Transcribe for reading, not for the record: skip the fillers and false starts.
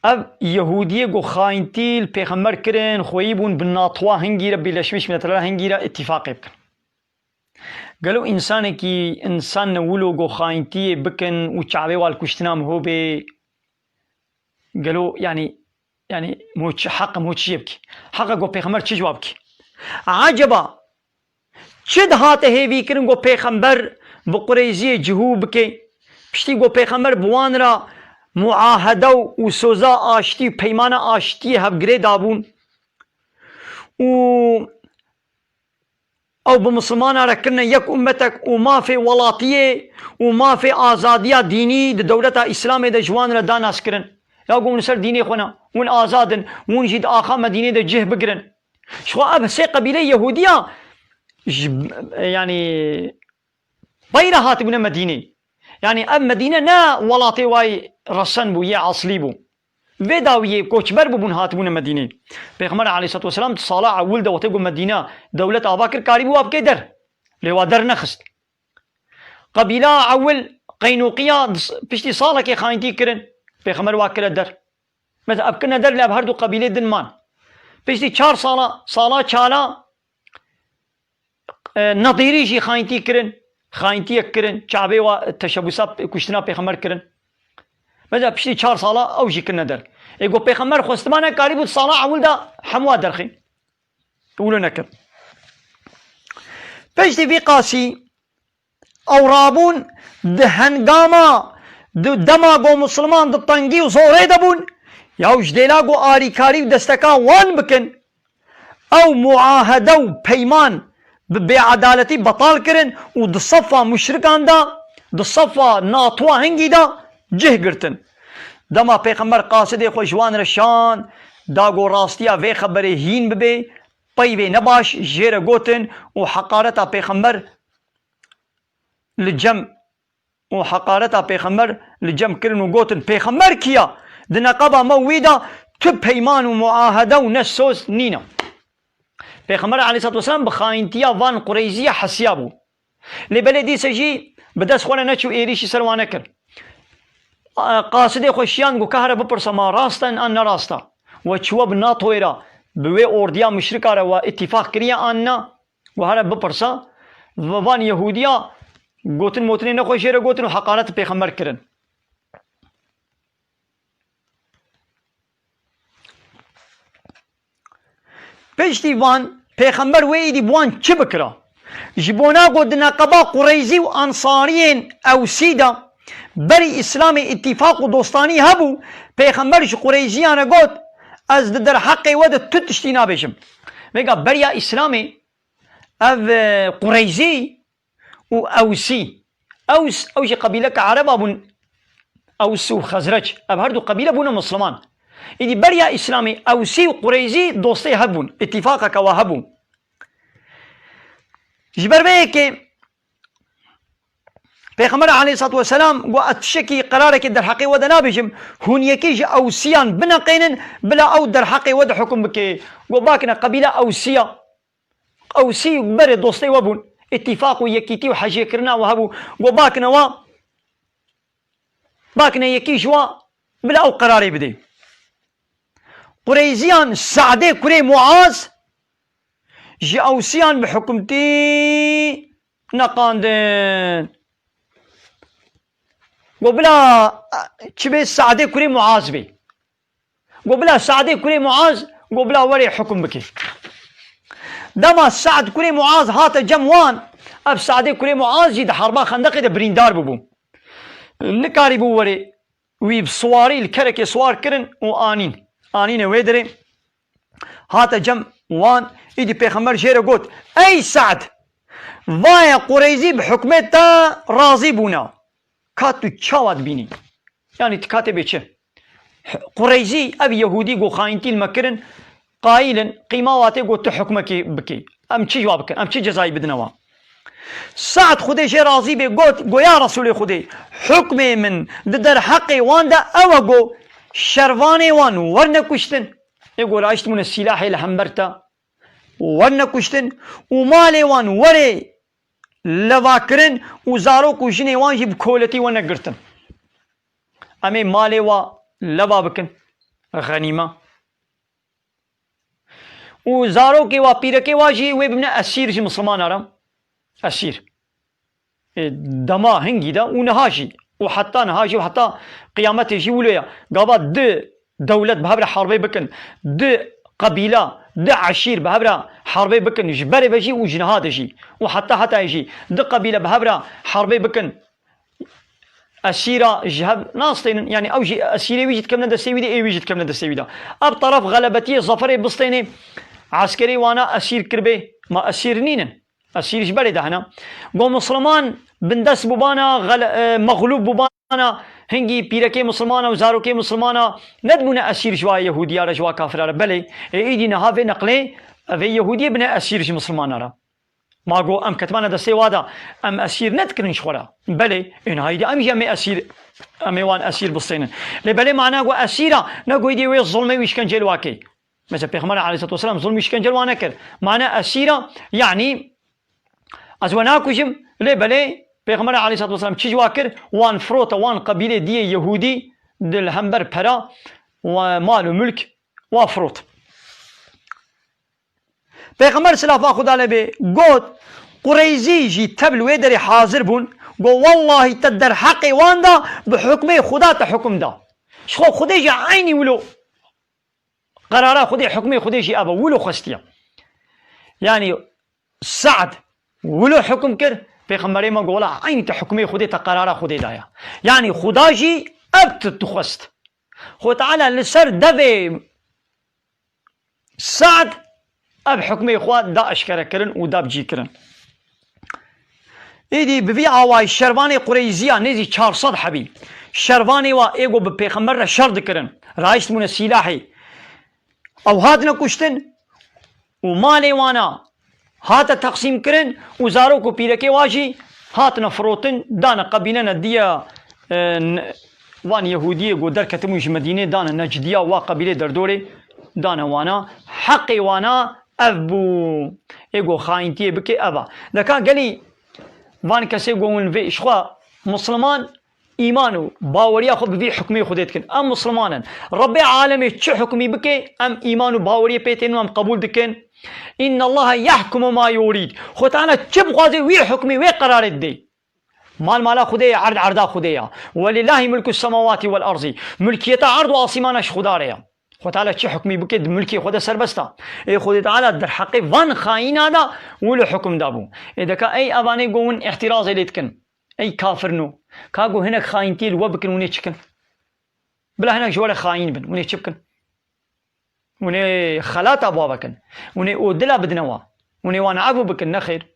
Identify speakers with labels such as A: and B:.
A: اب يهوديه جو خاينتيل پیغمبر كرن خويبون بالناطوا هنگيره بلشمش من ترى هنگيره اتفاق بكن قالوا انسان كي انسان ولو جو خاينتي بكن وشعبي والكشتنام هو بي قالوا يعني موش حق موش يبكي حق جو پیغمبر چه جوابكي عجبا چد هاته هيوي كرن جو پیغمبر بقريزي جهو بكي پشتی گو پیغمبر بوان را معاهده و سوزا آشتی و پیمان آشتی هفگره دابون او بمسلمان را کرن یک امتک و ما في ولاطیه و ما في آزادیه دینی ده دولت اسلام ده جوان را داناس کرن یا گو نسر دینی خونا ون آزادن ون جید آخا مدینه ده جه بگرن شخو اب سه قبیله یهودیه يعني بيرا هاتبون مدينه يعني اب مدينه نا ولاطي واي رسن بو يا عصلي بو فيداويه كوچبر بو بون هاتبون مدينه پیغمبر عليه الصلاه والسلام صالح ولد وتگو مدينه دوله اباكر قاري بو اب كدر لوا در نخست قبيله اول قينوقيه بشتي صالك خاينتي كرن پیغمبر واكل در مثلا اب كنا در لاب هردو قبيله دنمان بشتي 4 صالا چالا نظيري جي خاينتي كرن خاينتي كرن شعبي وتشبسات كشتنا پیغمبر كرن مثلا بشتي 4 صالا او جي كنا در يقول پیغمبر خوستمانه قريب صالا اول دا حموا درخي يقولوا نكر بشتي في قاسي او رابون دهنگاما دماغو مسلمان دطنگي وصوري دبون ياو جديلاغو آري كاري ودستكا وان بكن او معاهده وبيمان بعدالتي بطال كرن ودصفا مشركان دا دصفا ناطوا هنگي دا جه گرتن دما پیغمبر قاصد خوشوان رشان داغو راستيا في خبره هين ببي طيبه نباش جيره گوتن وحقارتا پیغمبر لجم وحقارتا پیغمبر لجم كرن وگوتن پیغمبر كيا دنقبا مويدا تب پیمان ومعاهده ونسوس نينا پیغمبر علیه الصلاة والسلام بخاینتیا وان قریزی حسیا بو لبلدی سجی بدس خوانه نچو ایریشی سروانه کر قاصد خوشیان گو کهره بپرسا ما راستن ان نراستا و چوب ناتویرا بوی اوردیا مشرکا را و اتفاق کریا آننا و هره بپرسا وان یهودیا گوتن موتنی نخوشی را گوتن و حقارت پیغمبر کرن پشتی وان پیغمبر ویدی بوان چه بکرا جبونا قد نقبا قریزی و انصارین او سیدا بری اسلام اتفاق و دوستانی هبو پیغمبرش قریزیان گفت از در حق ود تو تشتی نابشم میگه بریا اسلامی او قریزی و اوسی اوش قبیله که عرب بون اوس و خزرج اب هر دو قبیله بون مسلمان ایدی بریا اسلامی اوسی و قریزی دوستی هبون اتفاق که هبون جبر به که پیغمبر علیه الصلاة والسلام و اتشکی قراره که در حقی ود نابشم هون یکیش اوسیان بنقینن بلا او در حقی ود حکم بکی و باکنا قبیله اوسی بر دوستی وبون اتفاق و یکیتی و حجی کرنا و هبو و باکنا یکیش و بلا او قراره بده قريزيان سعدي كري معاذ جي اوسيان بحكمتي نقاندن وبلا تشبي سعدي كري معاذ بي وبلا سعدي كري معاذ وبلا وري حكم بكي دما سعد كري معاذ هات جموان اب سعدي كري معاذ جي حربا خندق ده بريندار ببو نكاري بو وري ويب صواري الكركي صوار كرن وانين آنين ويدري هات جم وان ايدي پیغمبر جيره قوت اي سعد وايا قريزي بحكمتا راضي بونا كاتو چاوات بيني يعني تكاتب چه قريزي اب يهودي قو خاينتي المكرن قائلا قيماواتي قوت حكمك بكي ام چي جواب كن ام چي جزاي بدنوا سعد خودي جي راضي بي قو يا رسول خودي حكم من در حقي وان دا او قو شرواني وان ورنا كشتن يقول عشت من السلاح الحمبرتا ورنا كشتن ومالي وان وري لواكرن وزارو كوشني وان جيب كولتي وانا قرتن امي مالي وا لوا بكن غنيمة وزاروكي وبيركي واجي وابن أسير جي مسلمان أرم أسير دما هنجي دا ونهاجي وحتى نهاجي وحتى قيامته يجي وليا قابا دولة بهبرة حربي بكن قبيلة عشير بهبرة حربي بكن جبري بجي وجنهاد يجي وحتى يجي قبيلة بهبرة حربي بكن أسيرة جهب ناصتين يعني أوجي أسيرة ويجد كم ندى السيويدة أي ويجد كم ندى السيويدة أب طرف غلبتي ظفري بسطيني عسكري وانا أسير كربي ما أسير نينن أسير جبري ده هنا قو مسلمان بندس ببانا مغلوب ببانا هنگی پیرکی مسلمانه و زاروکی مسلمانه ندمونه اسیر جوا یهودیه را جوا کافره را بله ایدی نهاوه نقله و یهودیه بنه اسیر جی مسلمانه را ما گو ام کتمانه دسته وادا ام اسیر ندکرنش خورا بله این هایدی ام جمع اسیر امیوان اسیر بستینن لبله معناه گو اسیره نگو ایدی وی ظلمه ویشکنجل واکی مثل پیغمبر علیه الصلاة والسلام ظلم ویشکنجل وانه کرد معناه اسیره یعنی از وناکوشم لبله پیغمبر علیه الصلاة والسلام چی جوا کرد وان فروت وان قبیله دیه یهودی دل همبر پرا و مال و ملک و فروت پیغمبر صلی الله خدا لبه گوت قریزی جی تبل ویدری حاضر بون گو والله تدر حقی وان دا بحکم خدا تا حکم دا شخو خودی جی عینی ولو قرارا خودی حکم خودی جی ابا ولو خستیا یعنی سعد ولو حکم کرد پیغمبر ما گولا عینی تا حکم خودی تا قرارا خودی دایا یعنی خدا جی ابت تخست خود تعالی لسر دوی سعد اب حکم خواد دا اشکره کرن و دا بجی کرن ایدی ببی آوائی شروان قریزیه نیزی 400 حبی شروانی و ایگو به پیغمبر را شرد کرن رایست مون سلاحی او هاد نکشتن و مالی وانا هات تقسیم کرن و زارو کو پیرکی واجی هات نفروتن دانا قبیلنا دیا وان یهودیه گو در کتموش مدینه دانا نجدیه و قبیله در دوره دانا وانا حقی وانا ابو ایگو خاینتیه بکی ابا دکا گلی وان کسی گوون وی اشخوا مسلمان ایمانو باوریا خود بی حکمی خودت کن ام مسلمانن رب عالمی چه حکمی بکی ام ایمانو باوریا پیتینو ام قبول دکن ان الله يحكم ما يريد خود تعالی چه بخوازی وی حکمی وی قرارت دی مالا خودی عرض عرضا خودی ولله ملک السماوات والارض ملکیت عرض و آسمانش خدا ریا خود تعالی چه حکمی بکد ملکی خود سربستا ای خود تعالی در حق وان خائن دا ولو حکم دابو اذا ای اوانی گون احتراز لیت کن ای کافر نو کاغو هناك خائنتي الوا بكن وني تشكن بلا هناك جوال خاين بن وني تشكن وني خلات ابوا بكن وني اودلا بدنوا وني وانا ابو بكن نخير